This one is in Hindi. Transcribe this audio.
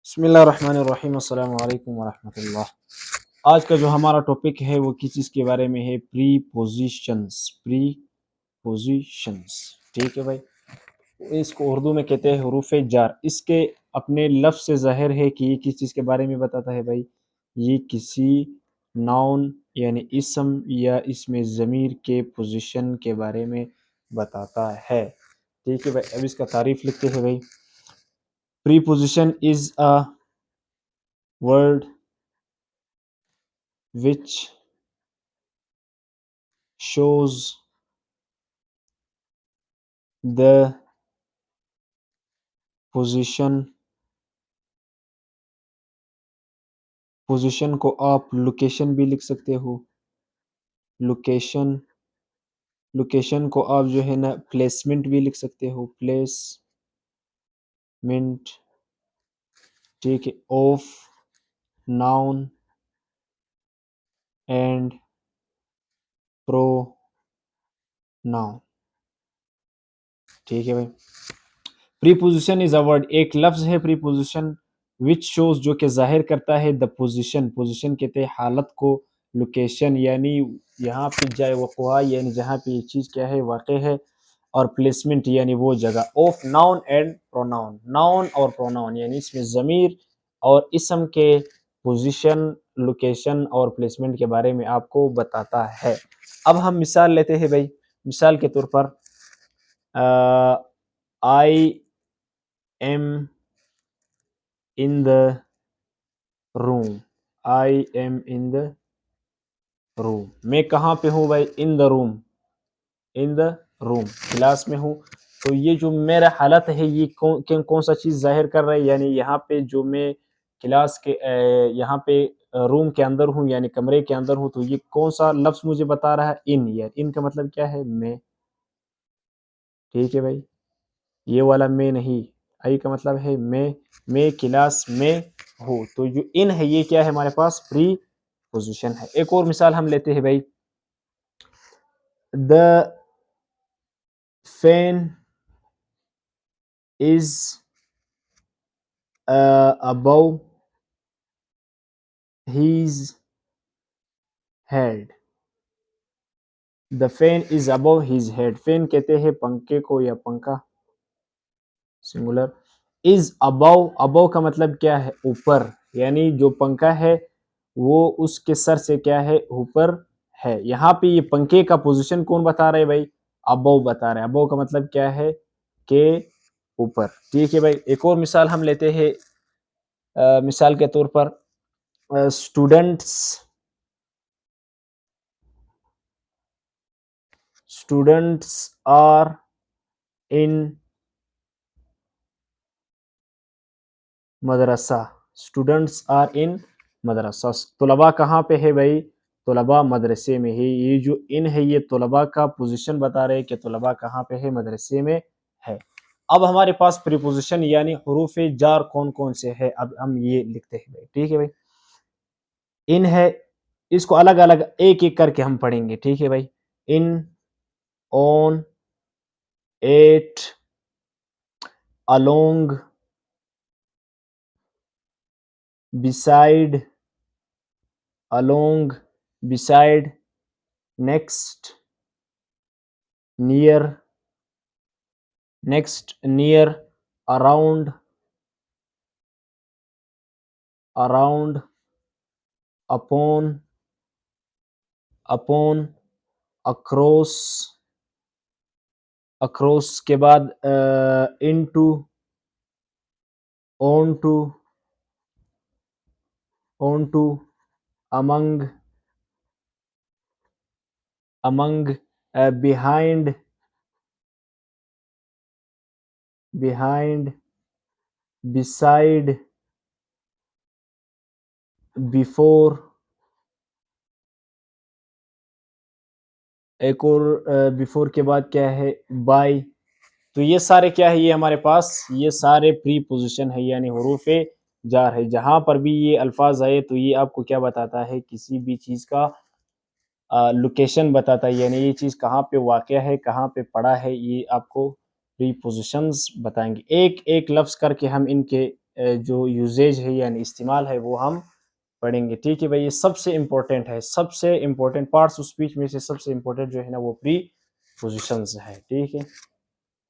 बिस्मिल्लाहिर्रहमानिर्रहीम अस्सलाम वालेकुम वरहमतुल्लाह। आज का जो हमारा टॉपिक है वो किस चीज़ के बारे में है? प्रीपोजिशंस। ठीक है भाई, इसको उर्दू में कहते हैं हरूफ जार। इसके अपने लफ्ज़ से ज़ाहिर है कि ये किस चीज़ के बारे में बताता है भाई। ये किसी नाउन यानी इसम या इसमें ज़मीर के पोजीशन के बारे में बताता है। ठीक है भाई, अब इसका तारीफ लिखते हैं भाई। Preposition is a word which shows the position को आप लोकेशन भी लिख सकते हो। लोकेशन लोकेशन को आप जो है ना प्लेसमेंट भी लिख सकते हो। प्लेसमेंट, ठीक है, ऑफ नाउन एंड प्रोनाउन। ठीक है भाई, प्रीपोजिशन इज अ वर्ड, एक लफ्ज है प्रीपोजिशन, विच शोज जो कि जाहिर करता है द पोजीशन, पोजीशन कहते हैं हालत को, लोकेशन यानी यहाँ पे जाए वक़ुआ यानी जहाँ पे ये चीज़ क्या है वाक़ है, और प्लेसमेंट यानी वो जगह, of noun and pronoun, noun और प्रोनाउन यानी इसमें ज़मीर और इसम के पोजीशन, लोकेशन और प्लेसमेंट के बारे में आपको बताता है। अब हम मिसाल लेते हैं भाई। मिसाल के तौर पर I am in the room. I am in the room, मैं कहाँ पे हूँ भाई? In the room, in the room, class में हूँ। तो ये जो मेरा हालत है ये कौन सा चीज़ जाहिर कर रहा है? यानी यहाँ पे जो मैं क्लास के यहाँ पे रूम के अंदर हूँ यानी कमरे के अंदर हूँ, तो ये कौन सा लफ्ज़ मुझे बता रहा है? इन। यार इन का मतलब क्या है? मैं। ठीक है भाई, ये वाला मैं नहीं, आई का मतलब है मैं क्लास में हूँ। तो जो इन है ये क्या है हमारे पास? प्री पोजीशन है। एक और मिसाल हम लेते हैं भाई। The fan is above his head. The fan is above his head, fan कहते हैं पंखे को या पंखा, सिंगुलर। इज अबव, अबव का मतलब क्या है? ऊपर, यानी जो पंखा है वो उसके सर से क्या है? ऊपर है। यहाँ पे ये पंखे का पोजीशन कौन बता रहे है भाई? अबव बता रहे हैं। अबव का मतलब क्या है? के ऊपर। ठीक है भाई, एक और मिसाल हम लेते हैं। मिसाल के तौर पर स्टूडेंट्स स्टूडेंट्स आर इन मदरसा। स्टूडेंट्स आर इन मदरसा, तलबा कहाँ पे है भाई? तलबा मदरसे में है। ये जो इन है ये तलबा का पोजीशन बता रहे हैं कि तलबा कहाँ पे है? मदरसे में है। अब हमारे पास प्रीपोजिशन यानी हरूफ जार कौन कौन से है, अब हम ये लिखते हैं भाई। ठीक है भाई, इन है, इसको अलग अलग एक एक करके हम पढ़ेंगे। ठीक है भाई, in, on, at, along, beside, along, beside, next, near, next, near, around, around, upon, upon, across, across के बाद into, onto, onto, among, among, behind, behind, beside, before, एक और बिफोर के बाद क्या है? बाय। तो ये सारे क्या है? ये हमारे पास ये सारे प्री पोजिशन है यानी हरूफ जार है। जहां पर भी ये अल्फाज आए तो ये आपको क्या बताता है? किसी भी चीज़ का लोकेशन बताता है, यानी ये चीज़ कहाँ पे वाक़या है, कहाँ पे पड़ा है, ये आपको प्री पोजिशंस बताएंगे। एक एक लफ्ज़ करके हम इनके जो यूजेज है यानी इस्तेमाल है वो हम पढ़ेंगे। ठीक है भाई, ये सबसे इम्पोर्टेंट है, सबसे इम्पोर्टेंट पार्ट्स ऑफ स्पीच में से सबसे इम्पोर्टेंट जो है ना वो प्री पोजिशंस है। ठीक है।